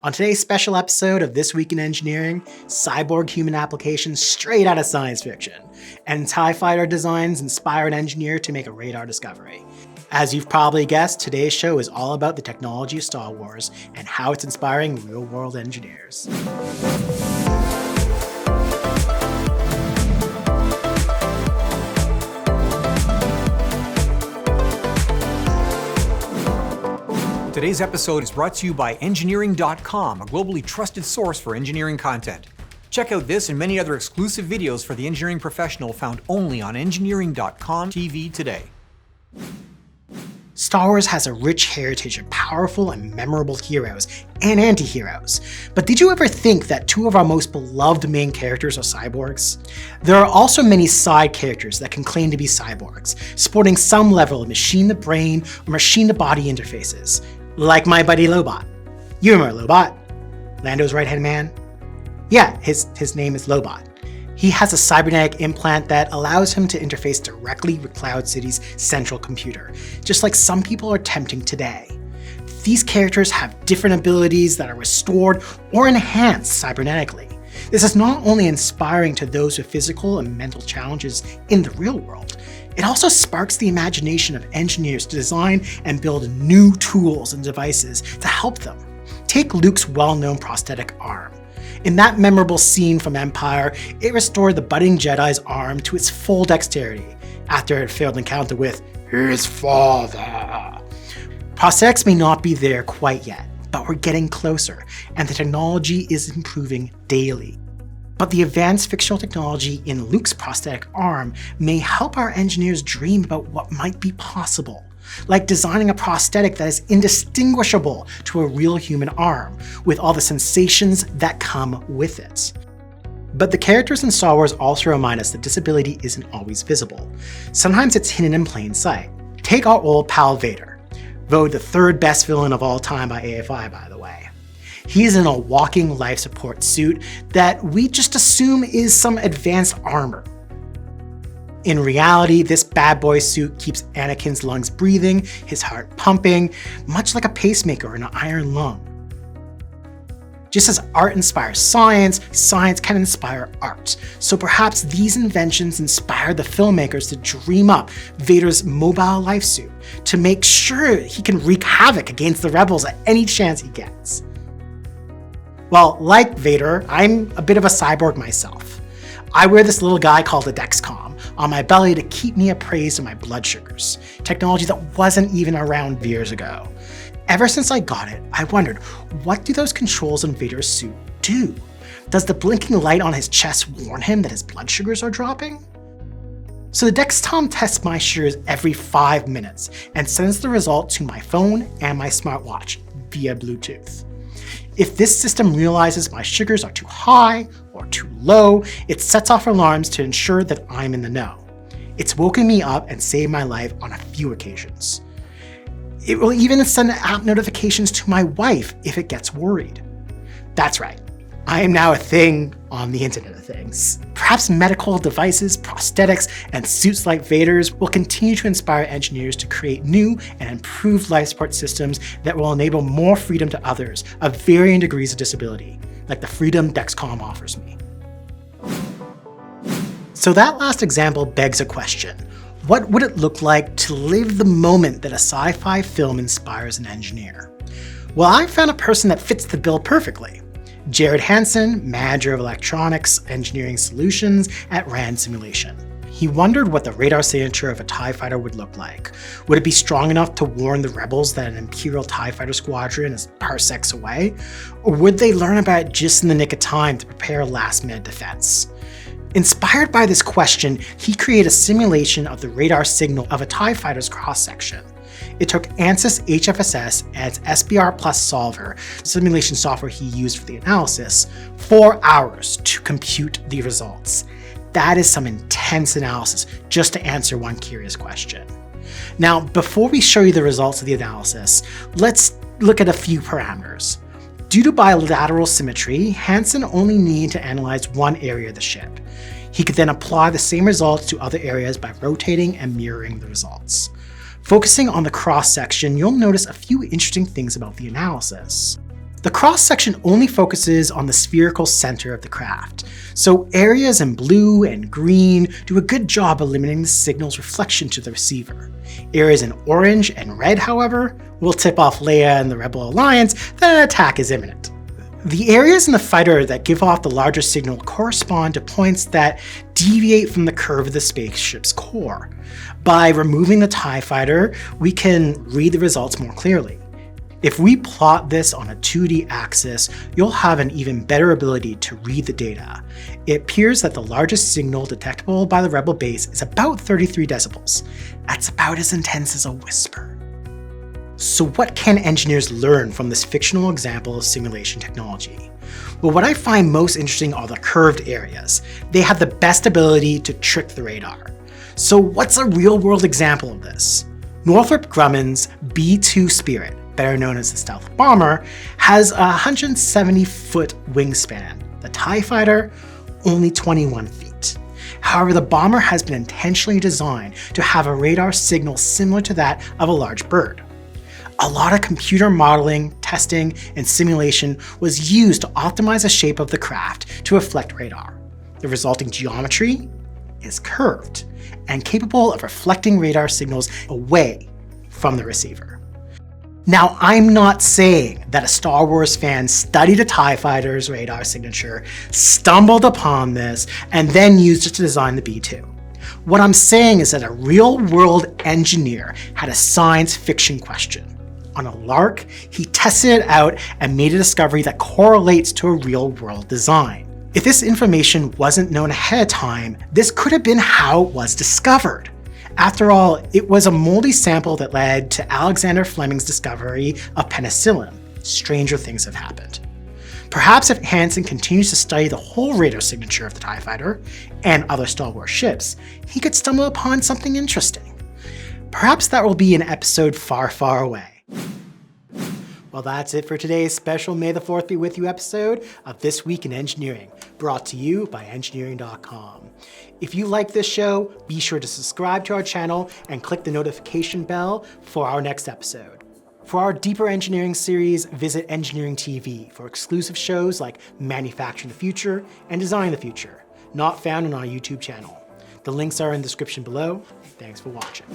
On today's special episode of This Week in Engineering, cyborg human applications straight out of science fiction, and TIE fighter designs inspire an engineer to make a radar discovery. As you've probably guessed, today's show is all about the technology of Star Wars and how it's inspiring real-world engineers. Today's episode is brought to you by Engineering.com, a globally trusted source for engineering content. Check out this and many other exclusive videos for the engineering professional found only on Engineering.com TV today. Star Wars has a rich heritage of powerful and memorable heroes and anti-heroes. But did you ever think that two of our most beloved main characters are cyborgs? There are also many side characters that can claim to be cyborgs, sporting some level of machine-to-brain or machine-to-body interfaces, like my buddy Lobot. You remember Lobot? Lando's right-hand man? Yeah, his name is Lobot. He has a cybernetic implant that allows him to interface directly with Cloud City's central computer, just like some people are attempting today. These characters have different abilities that are restored or enhanced cybernetically. This is not only inspiring to those with physical and mental challenges in the real world, it also sparks the imagination of engineers to design and build new tools and devices to help them. Take Luke's well-known prosthetic arm. In that memorable scene from Empire, it restored the budding Jedi's arm to its full dexterity after it failed encounter with his father. Prosthetics may not be there quite yet, but we're getting closer, and the technology is improving daily. But the advanced fictional technology in Luke's prosthetic arm may help our engineers dream about what might be possible, like designing a prosthetic that is indistinguishable to a real human arm, with all the sensations that come with it. But the characters in Star Wars also remind us that disability isn't always visible. Sometimes it's hidden in plain sight. Take our old pal Vader, voted the third best villain of all time by AFI, by the way. He's in a walking life support suit that we just assume is some advanced armor. In reality, this bad boy suit keeps Anakin's lungs breathing, his heart pumping, much like a pacemaker in an iron lung. Just as art inspires science, science can inspire art. So perhaps these inventions inspired the filmmakers to dream up Vader's mobile life suit to make sure he can wreak havoc against the rebels at any chance he gets. Well, like Vader, I'm a bit of a cyborg myself. I wear this little guy called a Dexcom on my belly to keep me appraised of my blood sugars, technology that wasn't even around years ago. Ever since I got it, I wondered, what do those controls in Vader's suit do? Does the blinking light on his chest warn him that his blood sugars are dropping? So the Dexcom tests my sugars every 5 minutes and sends the result to my phone and my smartwatch via Bluetooth. If this system realizes my sugars are too high or too low, it sets off alarms to ensure that I'm in the know. It's woken me up and saved my life on a few occasions. It will even send app notifications to my wife if it gets worried. That's right, I am now a thing on the Internet of Things. Perhaps medical devices, prosthetics, and suits like Vader's will continue to inspire engineers to create new and improved life support systems that will enable more freedom to others of varying degrees of disability, like the freedom Dexcom offers me. So that last example begs a question. What would it look like to live the moment that a sci-fi film inspires an engineer? Well, I found a person that fits the bill perfectly. Jared Hansen, manager of electronics engineering solutions at RAND Simulation. He wondered what the radar signature of a TIE fighter would look like. Would it be strong enough to warn the rebels that an Imperial TIE fighter squadron is parsecs away? Or would they learn about it just in the nick of time to prepare a last-minute defense? Inspired by this question, he created a simulation of the radar signal of a TIE fighter's cross-section. It took ANSYS HFSS and its SBR Plus solver, simulation software he used for the analysis, 4 hours to compute the results. That is some intense analysis just to answer one curious question. Now, before we show you the results of the analysis, let's look at a few parameters. Due to bilateral symmetry, Hansen only needed to analyze one area of the ship. He could then apply the same results to other areas by rotating and mirroring the results. Focusing on the cross-section, you'll notice a few interesting things about the analysis. The cross-section only focuses on the spherical center of the craft, so areas in blue and green do a good job of limiting the signal's reflection to the receiver. Areas in orange and red, however, will tip off Leia and the Rebel Alliance that an attack is imminent. The areas in the fighter that give off the larger signal correspond to points that deviate from the curve of the spaceship's core. By removing the TIE fighter, we can read the results more clearly. If we plot this on a 2D axis, you'll have an even better ability to read the data. It appears that the largest signal detectable by the Rebel base is about 33 decibels. That's about as intense as a whisper. So what can engineers learn from this fictional example of simulation technology? Well, what I find most interesting are the curved areas. They have the best ability to trick the radar. So what's a real-world example of this? Northrop Grumman's B-2 Spirit, better known as the stealth bomber, has a 170-foot wingspan. The TIE fighter, only 21 feet. However, the bomber has been intentionally designed to have a radar signal similar to that of a large bird. A lot of computer modeling, testing, and simulation was used to optimize the shape of the craft to reflect radar. The resulting geometry is curved and capable of reflecting radar signals away from the receiver. Now, I'm not saying that a Star Wars fan studied a TIE fighter's radar signature, stumbled upon this, and then used it to design the B-2. What I'm saying is that a real-world engineer had a science fiction question. On a lark, he tested it out and made a discovery that correlates to a real-world design. If this information wasn't known ahead of time, this could have been how it was discovered. After all, it was a moldy sample that led to Alexander Fleming's discovery of penicillin. Stranger things have happened. Perhaps if Hansen continues to study the whole radar signature of the TIE fighter and other Star Wars ships, he could stumble upon something interesting. Perhaps that will be an episode far, far away. Well, that's it for today's special May the 4th be with you episode of This Week in Engineering, brought to you by engineering.com. If you like this show, be sure to subscribe to our channel and click the notification bell for our next episode. For our deeper engineering series, visit Engineering TV for exclusive shows like Manufacturing the Future and Design the Future, not found on our YouTube channel. The links are in the description below. Thanks for watching.